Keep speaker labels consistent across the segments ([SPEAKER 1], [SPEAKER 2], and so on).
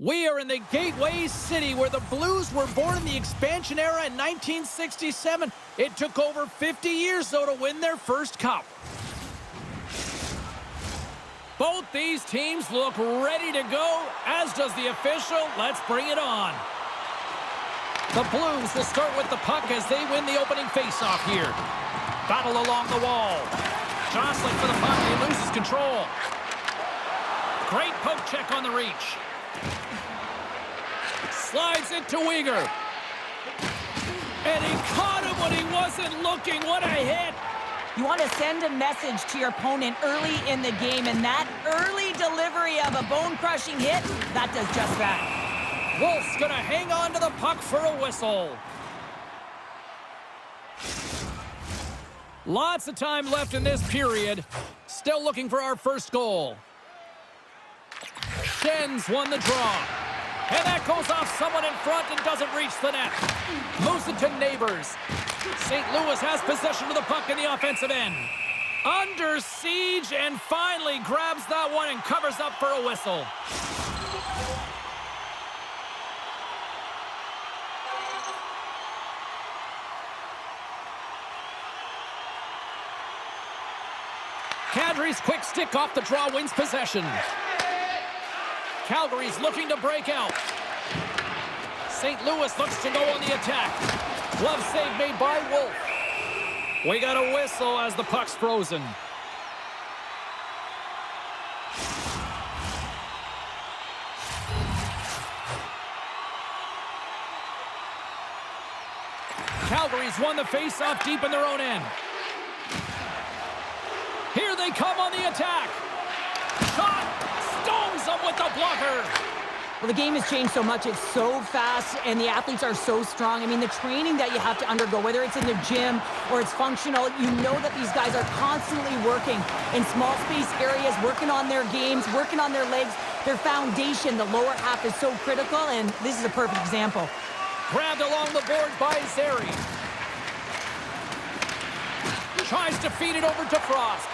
[SPEAKER 1] We are in the Gateway City where the Blues were born in the expansion era in 1967. It took over 50 years, though, to win their first cup. Both these teams look ready to go, as does the official. Let's bring it on. The Blues will start with the puck as they win the opening faceoff here. Battle along the wall. Jostling for the puck, he loses control. Great poke check on the reach. Slides it to Weegar. And he caught him when he wasn't looking. What a hit.
[SPEAKER 2] You want to send a message to your opponent early in the game, and that early delivery of a bone-crushing hit, that does just that.
[SPEAKER 1] Wolf's going to hang on to the puck for a whistle. Lots of time left in this period. Still looking for our first goal. Schenns won the draw. And that goes off someone in front and doesn't reach the net. Moves it to Neighbors. St. Louis has possession of the puck in the offensive end. Under siege and finally grabs that one and covers up for a whistle. Kadri's quick stick off the draw wins possession. Calgary's looking to break out. St. Louis looks to go on the attack. Glove save made by Wolf. We got a whistle as the puck's frozen. Calgary's won the face-off deep in their own end. Here they come on the attack. Shot! Stones them with the blocker.
[SPEAKER 2] Well, the game has changed so much. It's so fast, and the athletes are so strong. I mean, the training that you have to undergo, whether it's in the gym or it's functional, you know that these guys are constantly working in small space areas, working on their games, working on their legs, their foundation. The lower half is so critical, and this is a perfect example.
[SPEAKER 1] Grabbed along the board by Zary. Tries to feed it over to Frost.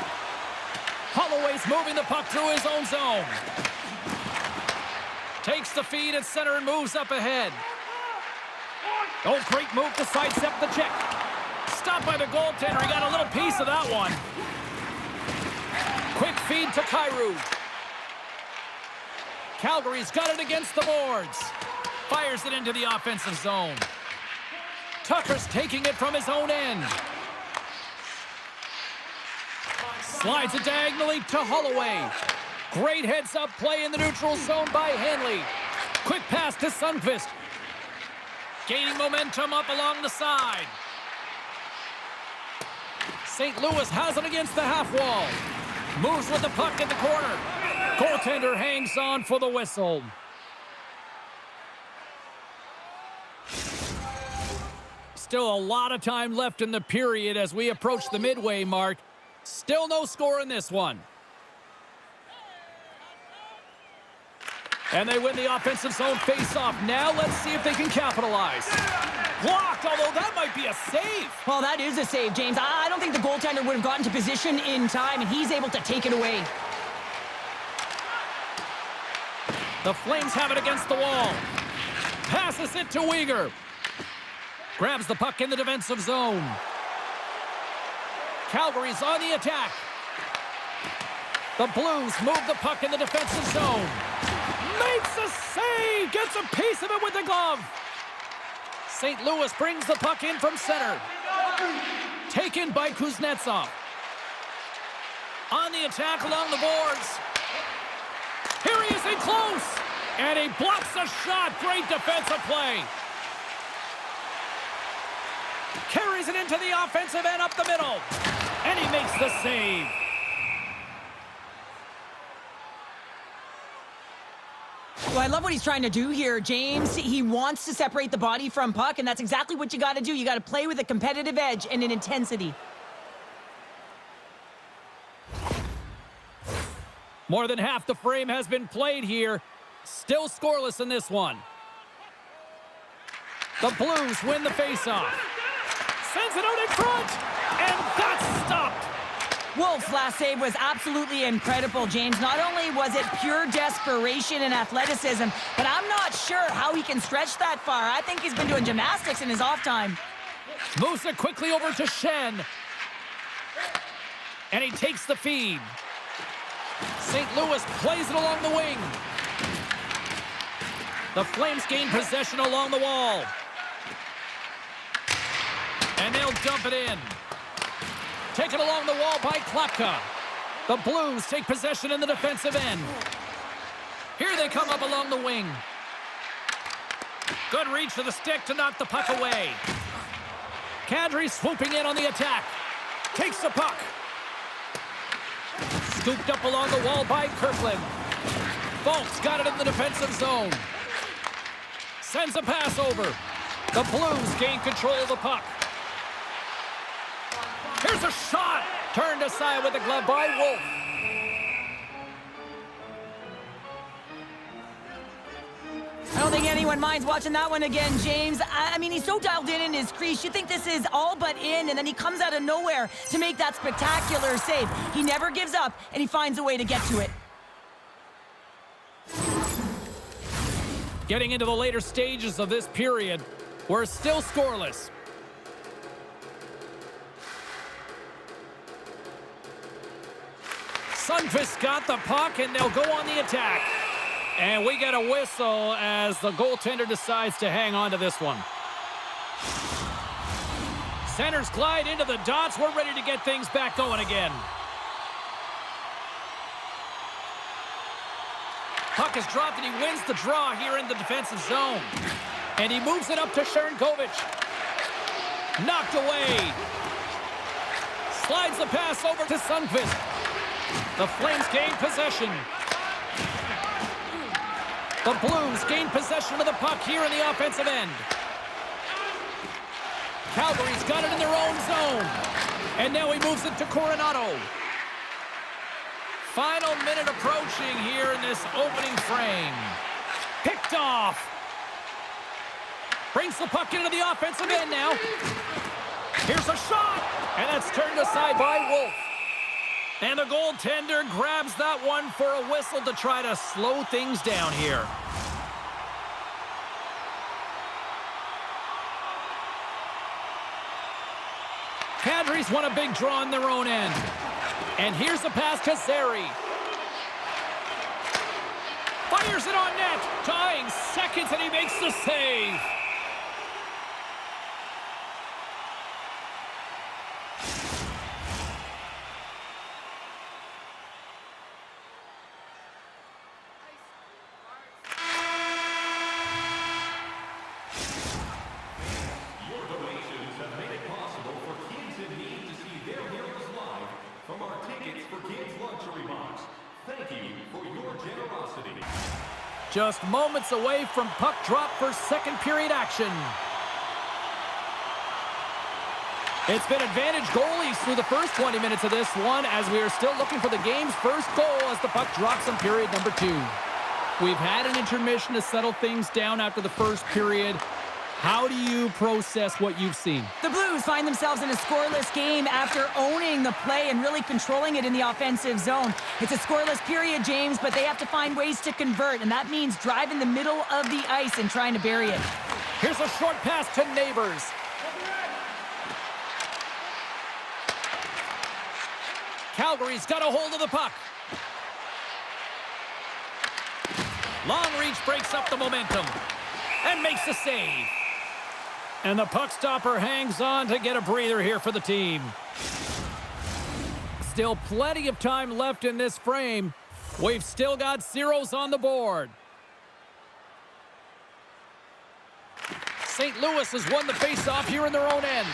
[SPEAKER 1] Holloway's moving the puck through his own zone. Takes the feed at center and moves up ahead. Oh, great move to sidestep the check. Stopped by the goaltender. He got a little piece of that one. Quick feed to Kyrou. Calgary's got it against the boards. Fires it into the offensive zone. Tucker's taking it from his own end. Slides it diagonally to Holloway. Great heads-up play in the neutral zone by Hanley. Quick pass to Sundqvist. Gaining momentum up along the side. St. Louis has it against the half wall. Moves with the puck in the corner. Goaltender hangs on for the whistle. Still a lot of time left in the period as we approach the midway mark. Still no score in this one. And they win the offensive zone face-off. Now let's see if they can capitalize. Blocked, although that might be a save.
[SPEAKER 2] Well, that is a save, James. I don't think the goaltender would have gotten to position in time, and he's able to take it away.
[SPEAKER 1] The Flames have it against the wall. Passes it to Weegar. Grabs the puck in the defensive zone. Calgary's on the attack. The Blues move the puck in the defensive zone. Makes a save! Gets a piece of it with the glove. St. Louis brings the puck in from center. Taken by Kuznetsov. On the attack along the boards. Here he is in close. And he blocks a shot. Great defensive play. Carries it into the offensive end up the middle. And he makes the save.
[SPEAKER 2] Well, I love what he's trying to do here, James. He wants to separate the body from puck, and that's exactly what you got to do. You got to play with a competitive edge and an intensity.
[SPEAKER 1] More than half the frame has been played here. Still scoreless in this one. The Blues win the faceoff. Sends it out in front, and that's stopped.
[SPEAKER 2] Wolf's last save was absolutely incredible, James. Not only was it pure desperation and athleticism, but I'm not sure how he can stretch that far. I think he's been doing gymnastics in his off time.
[SPEAKER 1] Moves it quickly over to Shen. And he takes the feed. St. Louis plays it along the wing. The Flames gain possession along the wall. And they'll dump it in. Taken along the wall by Klapka. The Blues take possession in the defensive end. Here they come up along the wing. Good reach to the stick to knock the puck away. Kadri swooping in on the attack. Takes the puck. Scooped up along the wall by Kirkland. Folks got it in the defensive zone. Sends a pass over. The Blues gain control of the puck. Here's a shot. Turned aside with the glove by Wolf.
[SPEAKER 2] I don't think anyone minds watching that one again, James. I mean, he's so dialed in his crease. You think this is all but in, and then he comes out of nowhere to make that spectacular save. He never gives up, and he finds a way to get to it.
[SPEAKER 1] Getting into the later stages of this period, we're still scoreless. Sundqvist got the puck, and they'll go on the attack. And we get a whistle as the goaltender decides to hang on to this one. Centers glide into the dots. We're ready to get things back going again. Puck is dropped, and he wins the draw here in the defensive zone. And he moves it up to Sharangovich. Knocked away. Slides the pass over to Sundqvist. The Flames gain possession. The Blues gain possession of the puck here in the offensive end. Calgary's got it in their own zone. And now he moves it to Coronado. Final minute approaching here in this opening frame. Picked off. Brings the puck into the offensive end now. Here's a shot. And that's turned aside by Wolf. And the goaltender grabs that one for a whistle to try to slow things down here. Kadri's won a big draw in their own end. And here's the pass to Zary. Fires it on net. Tying seconds, and he makes the save. Just moments away from puck drop for second period action. It's been advantage goalies through the first 20 minutes of this one as we are still looking for the game's first goal as the puck drops in period number 2. We've had an intermission to settle things down after the first period. How do you process what you've seen?
[SPEAKER 2] The Blues find themselves in a scoreless game after owning the play and really controlling it in the offensive zone. It's a scoreless period, James, but they have to find ways to convert, and that means driving the middle of the ice and trying to bury it.
[SPEAKER 1] Here's a short pass to Neighbors. Calgary's got a hold of the puck. Long reach breaks up the momentum and makes the save. And the puck stopper hangs on to get a breather here for the team. Still plenty of time left in this frame. We've still got zeros on the board. St. Louis has won the faceoff here in their own end.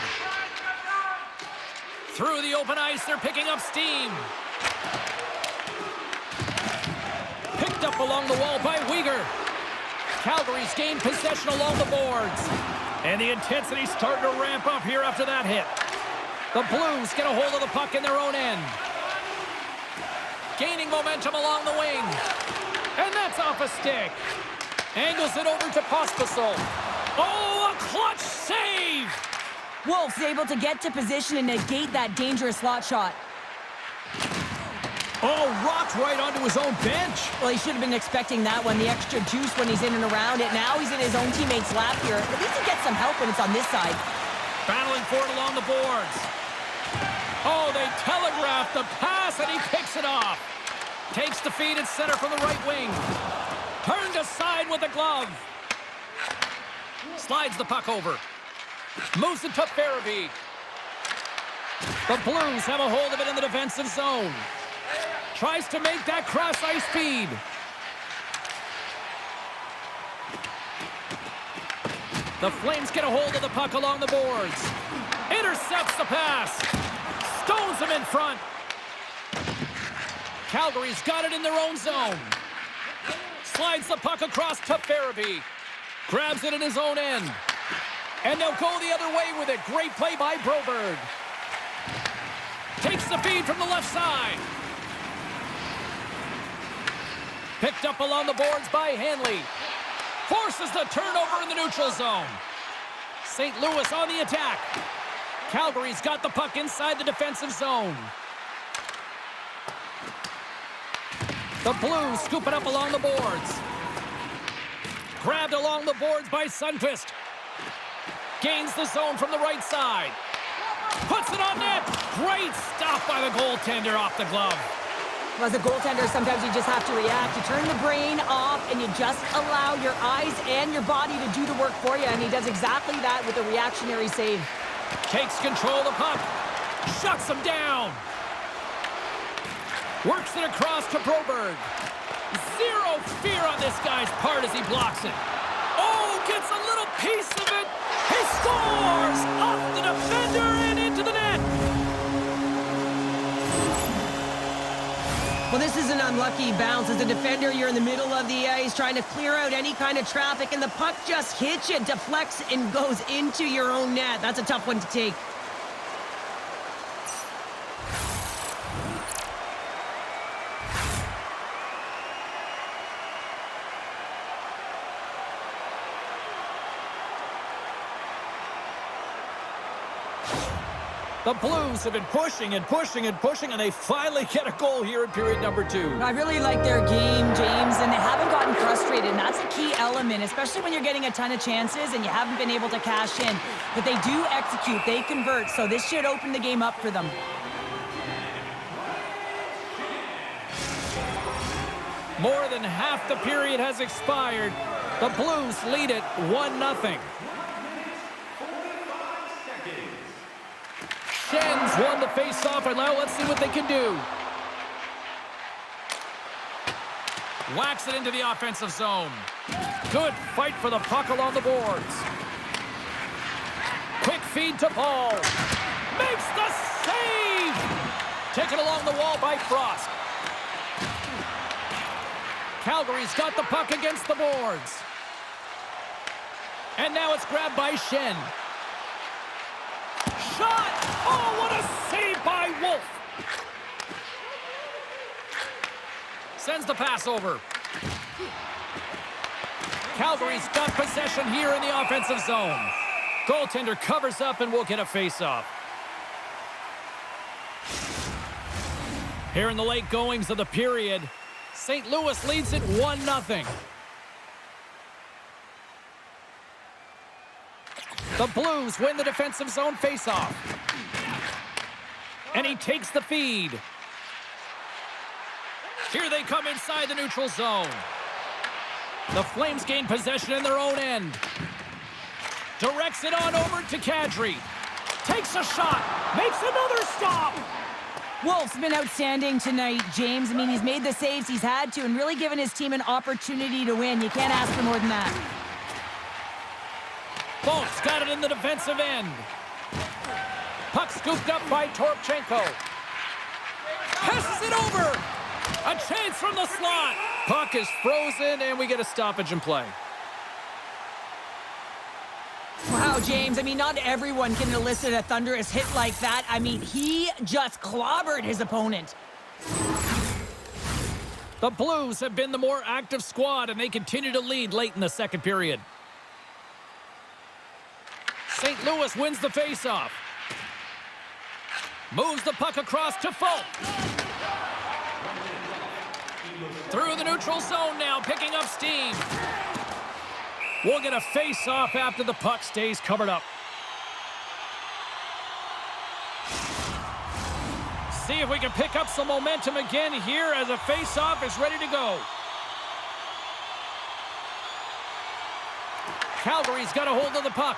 [SPEAKER 1] Through the open ice, they're picking up steam. Picked up along the wall by Weegar. Calgary's gained possession along the boards. And the intensity's starting to ramp up here after that hit. The Blues get a hold of the puck in their own end. Gaining momentum along the wing. And that's off a stick. Angles it over to Pospisil. Oh, a clutch save!
[SPEAKER 2] Wolf's able to get to position and negate that dangerous slot shot.
[SPEAKER 1] Oh, rocked right onto his own bench.
[SPEAKER 2] Well, he should have been expecting that one, the extra juice when he's in and around it. Now he's in his own teammate's lap here. At least he gets some help when it's on this side.
[SPEAKER 1] Battling for it along the boards. Oh, they telegraph the pass, and he picks it off. Takes the feed at center from the right wing. Turned aside with the glove. Slides the puck over. Moves it to Farabee. The Blues have a hold of it in the defensive zone. Tries to make that cross-ice feed. The Flames get a hold of the puck along the boards. Intercepts the pass. Stones him in front. Calgary's got it in their own zone. Slides the puck across to Farabee. Grabs it in his own end. And they'll go the other way with it. Great play by Broberg. Takes the feed from the left side. Picked up along the boards by Hanley. Forces the turnover in the neutral zone. St. Louis on the attack. Calgary's got the puck inside the defensive zone. The Blues scoop it up along the boards. Grabbed along the boards by Sundqvist. Gains the zone from the right side. Puts it on net. Great stop by the goaltender off the glove.
[SPEAKER 2] Well, as a goaltender, sometimes you just have to react. You turn the brain off, and you just allow your eyes and your body to do the work for you, and he does exactly that with a reactionary save.
[SPEAKER 1] Takes control of the puck. Shuts him down. Works it across to Broberg. Zero fear on this guy's part as he blocks it. Oh, gets a little piece of it. He scores! Off the defender and into the net.
[SPEAKER 2] Well, this is an unlucky bounce. As a defender, you're in the middle of the ice trying to clear out any kind of traffic, and the puck just hits you, deflects, and goes into your own net. That's a tough one to take.
[SPEAKER 1] The Blues have been pushing and pushing and pushing, and they finally get a goal here in period number 2.
[SPEAKER 2] I really like their game, James, and they haven't gotten frustrated, and that's a key element, especially when you're getting a ton of chances and you haven't been able to cash in. But they do execute, they convert, so this should open the game up for them.
[SPEAKER 1] More than half the period has expired. The Blues lead it 1-0. Schen's won the face-off, and now let's see what they can do. Whacks it into the offensive zone. Good fight for the puck along the boards. Quick feed to Paul. Makes the save! Taken along the wall by Frost. Calgary's got the puck against the boards. And now it's grabbed by Schenn. Shot! Oh, what a save by Wolf! Sends the pass over. Calgary's got possession here in the offensive zone. Goaltender covers up and will get a face-off. Here in the late goings of the period, St. Louis leads it 1-0. The Blues win the defensive zone face-off. And he takes the feed. Here they come inside the neutral zone. The Flames gain possession in their own end. Directs it on over to Kadri. Takes a shot. Makes another stop.
[SPEAKER 2] Wolf's been outstanding tonight, James. I mean, he's made the saves he's had to and really given his team an opportunity to win. You can't ask for more than that.
[SPEAKER 1] Bolt's got it in the defensive end. Puck scooped up by Torpchenko. Passes it over. A chance from the slot. Puck is frozen, and we get a stoppage in play.
[SPEAKER 2] Wow, James, I mean, not everyone can elicit a thunderous hit like that. I mean, he just clobbered his opponent.
[SPEAKER 1] The Blues have been the more active squad, and they continue to lead late in the second period. St. Louis wins the faceoff. Moves the puck across to Fultz. Through the neutral zone now, picking up steam. We'll get a face-off after the puck stays covered up. See if we can pick up some momentum again here as a face-off is ready to go. Calgary's got a hold of the puck.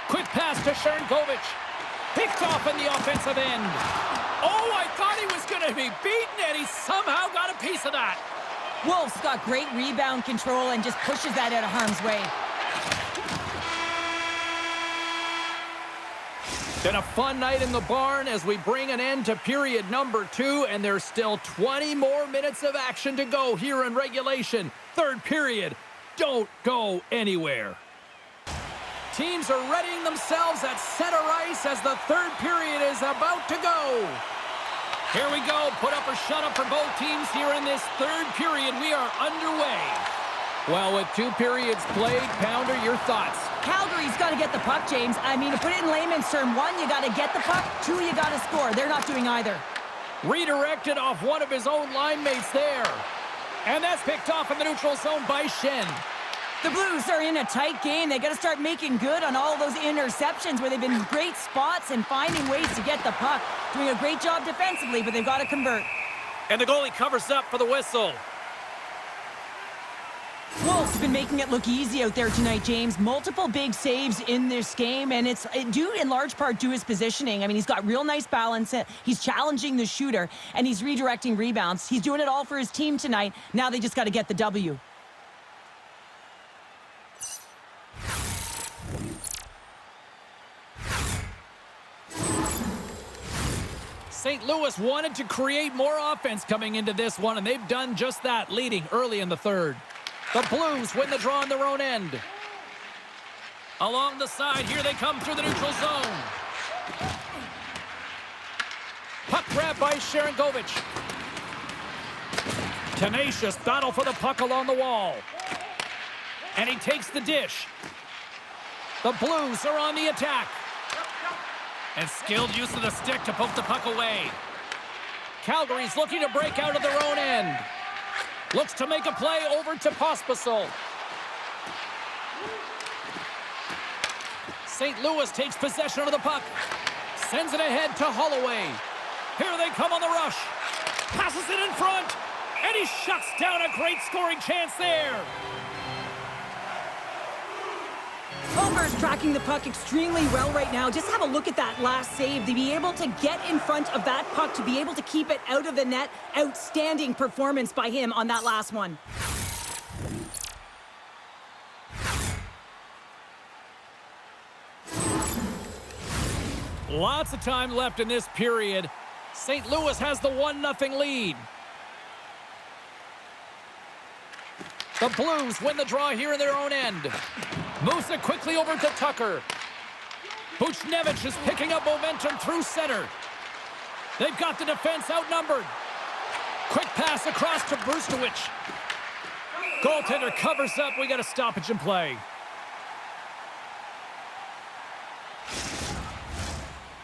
[SPEAKER 1] Quick pass to Sharangovich. Picked off in the offensive end. Oh, I thought he was going to be beaten, and he somehow got a piece of that.
[SPEAKER 2] Wolf's got great rebound control and just pushes that out of harm's way.
[SPEAKER 1] Been a fun night in the barn as we bring an end to period number 2, and there's still 20 more minutes of action to go here in regulation. Third period. Don't go anywhere. Teams are readying themselves at center ice as the third period is about to go. Here we go. Put up or shut up for both teams here in this third period. We are underway. Well, with 2 periods played, Pounder, your thoughts?
[SPEAKER 2] Calgary's got to get the puck, James. I mean, to put it in layman's term, 1, you got to get the puck. 2, you got to score. They're not doing either.
[SPEAKER 1] Redirected off one of his own line mates there. And that's picked off in the neutral zone by Schenn.
[SPEAKER 2] The Blues are in a tight game. They got to start making good on all those interceptions where they've been in great spots and finding ways to get the puck. Doing a great job defensively, but they've got to convert.
[SPEAKER 1] And the goalie covers up for the whistle.
[SPEAKER 2] Wolves have been making it look easy out there tonight, James. Multiple big saves in this game, and it's due in large part to his positioning. I mean, he's got real nice balance. He's challenging the shooter, and he's redirecting rebounds. He's doing it all for his team tonight. Now they just got to get the W.
[SPEAKER 1] St. Louis wanted to create more offense coming into this one, and they've done just that, leading early in the third. The Blues win the draw on their own end. Along the side, here they come through the neutral zone. Puck grab by Sharangovich. Tenacious battle for the puck along the wall. And he takes the dish. The Blues are on the attack. And skilled use of the stick to poke the puck away. Calgary's looking to break out of their own end. Looks to make a play over to Pospisil. St. Louis takes possession of the puck. Sends it ahead to Holloway. Here they come on the rush. Passes it in front. And he shuts down a great scoring chance there.
[SPEAKER 2] Holberg's tracking the puck extremely well right now. Just have a look at that last save. To be able to get in front of that puck, to be able to keep it out of the net, outstanding performance by him on that last one.
[SPEAKER 1] Lots of time left in this period. St. Louis has the 1-0 lead. The Blues win the draw here in their own end. Moves it quickly over to Tucker. Buchnevich is picking up momentum through center. They've got the defense outnumbered. Quick pass across to Brustowicz. Goaltender covers up. We got a stoppage in play.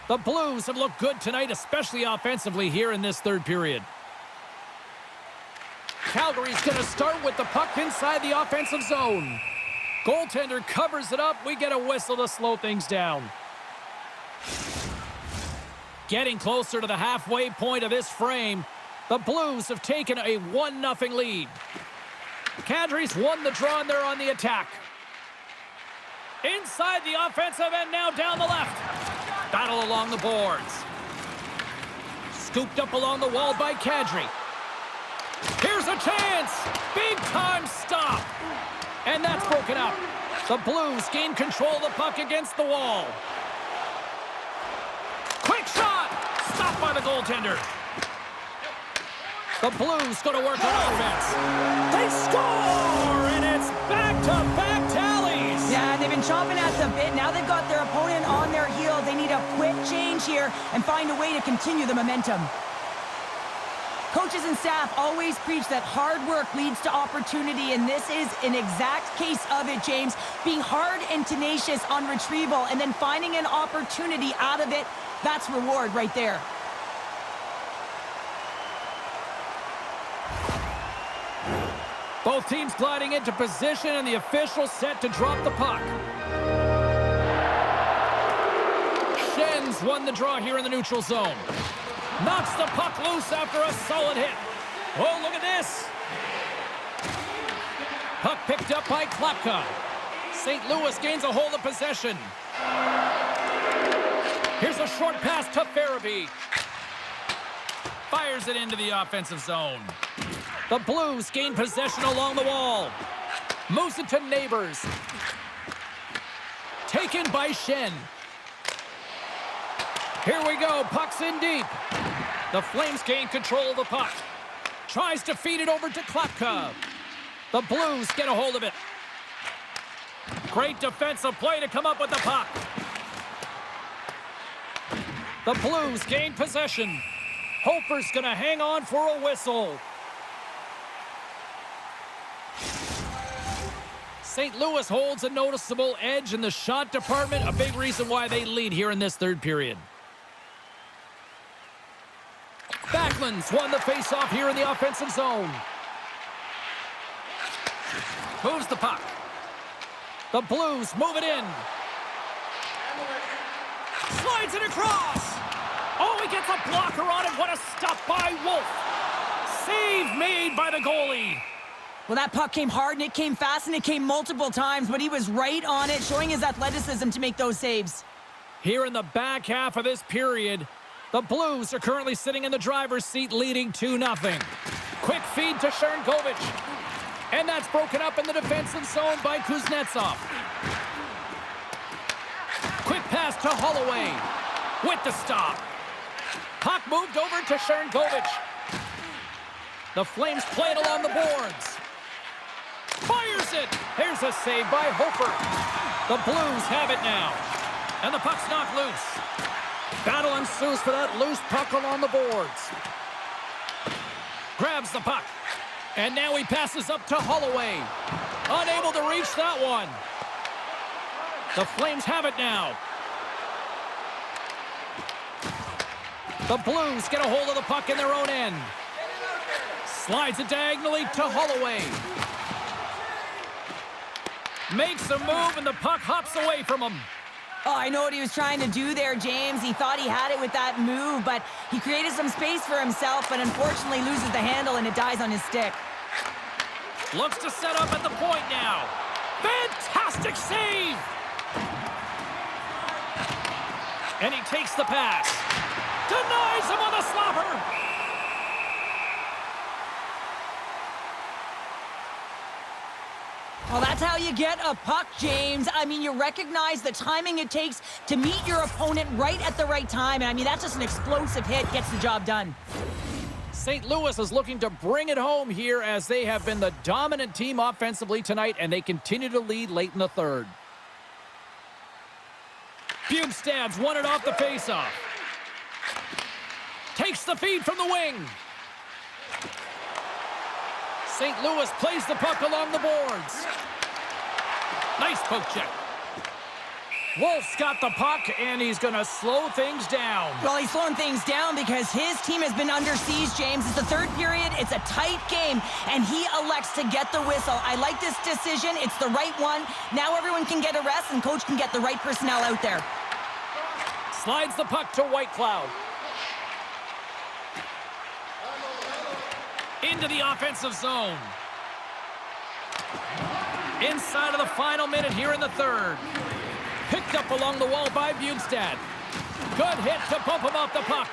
[SPEAKER 1] The Blues have looked good tonight, especially offensively here in this third period. Calgary's going to start with the puck inside the offensive zone. Goaltender covers it up. We get a whistle to slow things down. Getting closer to the halfway point of this frame, the Blues have taken a 1-0 lead. Kadri's won the draw and they're on the attack. Inside the offensive end now down the left. Battle along the boards. Scooped up along the wall by Kadri. Here's a chance! Big-time stop! And that's broken up. The Blues gain control of the puck against the wall. Quick shot! Stopped by the goaltender. The Blues go to work on offense. They score! And it's back-to-back tallies!
[SPEAKER 2] Yeah, they've been chomping at the bit. Now they've got their opponent on their heels. They need a quick change here and find a way to continue the momentum. Coaches and staff always preach that hard work leads to opportunity, and this is an exact case of it, James. Being hard and tenacious on retrieval and then finding an opportunity out of it, that's reward right there.
[SPEAKER 1] Both teams gliding into position, and the official set to drop the puck. Schen's won the draw here in the neutral zone. Knocks the puck loose after a solid hit. Oh, look at this. Puck picked up by Klapka. St. Louis gains a hold of possession. Here's a short pass to Farabee. Fires it into the offensive zone. The Blues gain possession along the wall. Moves it to Neighbors. Taken by Schenn. Here we go. Puck's in deep. The Flames gain control of the puck. Tries to feed it over to Klapka. The Blues get a hold of it. Great defensive play to come up with the puck. The Blues gain possession. Hofer's going to hang on for a whistle. St. Louis holds a noticeable edge in the shot department, a big reason why they lead here in this third period. Backlund's won the faceoff here in the offensive zone. Moves the puck. The Blues move it in. Slides it across. Oh, he gets a blocker on it. What a stop by Wolf. Save made by the goalie.
[SPEAKER 2] Well, that puck came hard, and it came fast, and it came multiple times, but he was right on it, showing his athleticism to make those saves.
[SPEAKER 1] Here in the back half of this period, the Blues are currently sitting in the driver's seat, leading 2-0. Quick feed to Sharangovich. And that's broken up in the defensive zone by Kuznetsov. Quick pass to Holloway. With the stop. Puck moved over to Sharangovich. The Flames play it along the boards. Fires it. Here's a save by Hofer. The Blues have it now. And the puck's knocked loose. Battle ensues for that loose puck along the boards. Grabs the puck. And now he passes up to Holloway. Unable to reach that one. The Flames have it now. The Blues get a hold of the puck in their own end. Slides it diagonally to Holloway. Makes a move, and the puck hops away from him.
[SPEAKER 2] Oh, I know what he was trying to do there, James. He thought he had it with that move, but he created some space for himself, but unfortunately loses the handle, and it dies on his stick.
[SPEAKER 1] Looks to set up at the point now. Fantastic save! And he takes the pass. Denies him on the slapper!
[SPEAKER 2] Well, that's how you get a puck, James. I mean, you recognize the timing it takes to meet your opponent right at the right time. And I mean, that's just an explosive hit, gets the job done.
[SPEAKER 1] St. Louis is looking to bring it home here as they have been the dominant team offensively tonight, and they continue to lead late in the third. Bjugstad's won it off the faceoff. Takes the feed from the wing. St. Louis plays the puck along the boards. Nice poke check. Wolf's got the puck, and he's going to slow things down.
[SPEAKER 2] Well, he's slowing things down because his team has been under siege, James. It's the third period. It's a tight game, and he elects to get the whistle. I like this decision. It's the right one. Now everyone can get a rest, and coach can get the right personnel out there.
[SPEAKER 1] Slides the puck to Whitecloud. Into the offensive zone. Inside of the final minute here in the third. Picked up along the wall by Bjugstad. Good hit to bump him off the puck.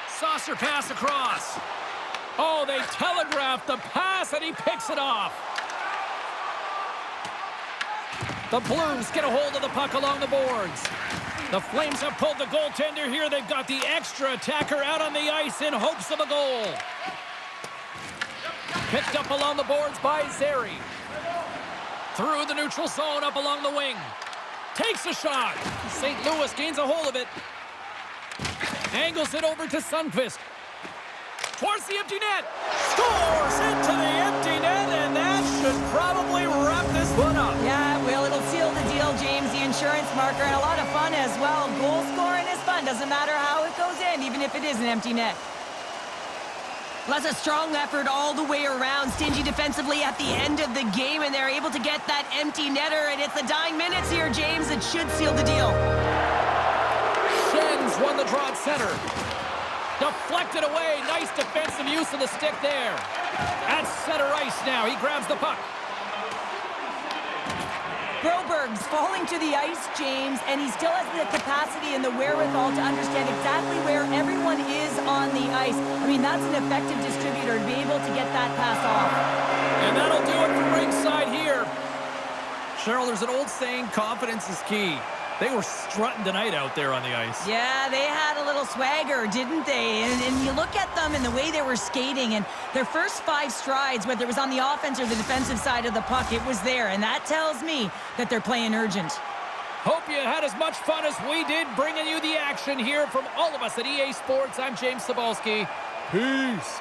[SPEAKER 1] Saucer pass across. Oh, they telegraphed the pass, and he picks it off. The Blues get a hold of the puck along the boards. The Flames have pulled the goaltender here. They've got the extra attacker out on the ice in hopes of a goal. Picked up along the boards by Zary. Through the neutral zone, up along the wing. Takes a shot. St. Louis gains a hold of it. Angles it over to Sundqvist. Towards the empty net. Scores into the empty net, and that should probably wrap this one up.
[SPEAKER 2] Yeah, well, it'll seal the deal, James. The insurance marker, and a lot of fun as well. Goal scoring is fun. Doesn't matter how it goes in, even if it is an empty net. Well, that's a strong effort all the way around. Stingy defensively at the end of the game, and they're able to get that empty netter, and it's the dying minutes here, James. It should seal the deal.
[SPEAKER 1] Schenns won the draw at center. Deflected away. Nice defensive use of the stick there. At center ice now. He grabs the puck.
[SPEAKER 2] Broberg's falling to the ice, James, and he still has the capacity and the wherewithal to understand exactly where everyone is on the ice. I mean, that's an effective distributor to be able to get that pass off.
[SPEAKER 1] And that'll do it from ringside here. Cheryl, there's an old saying, confidence is key. They were strutting tonight out there on the ice.
[SPEAKER 2] Yeah, they had a little swagger, didn't they? And you look at them and the way they were skating, and their first 5 strides, whether it was on the offense or the defensive side of the puck, it was there. And that tells me that they're playing urgent.
[SPEAKER 1] Hope you had as much fun as we did bringing you the action here from all of us at EA Sports. I'm James Cybulski. Peace.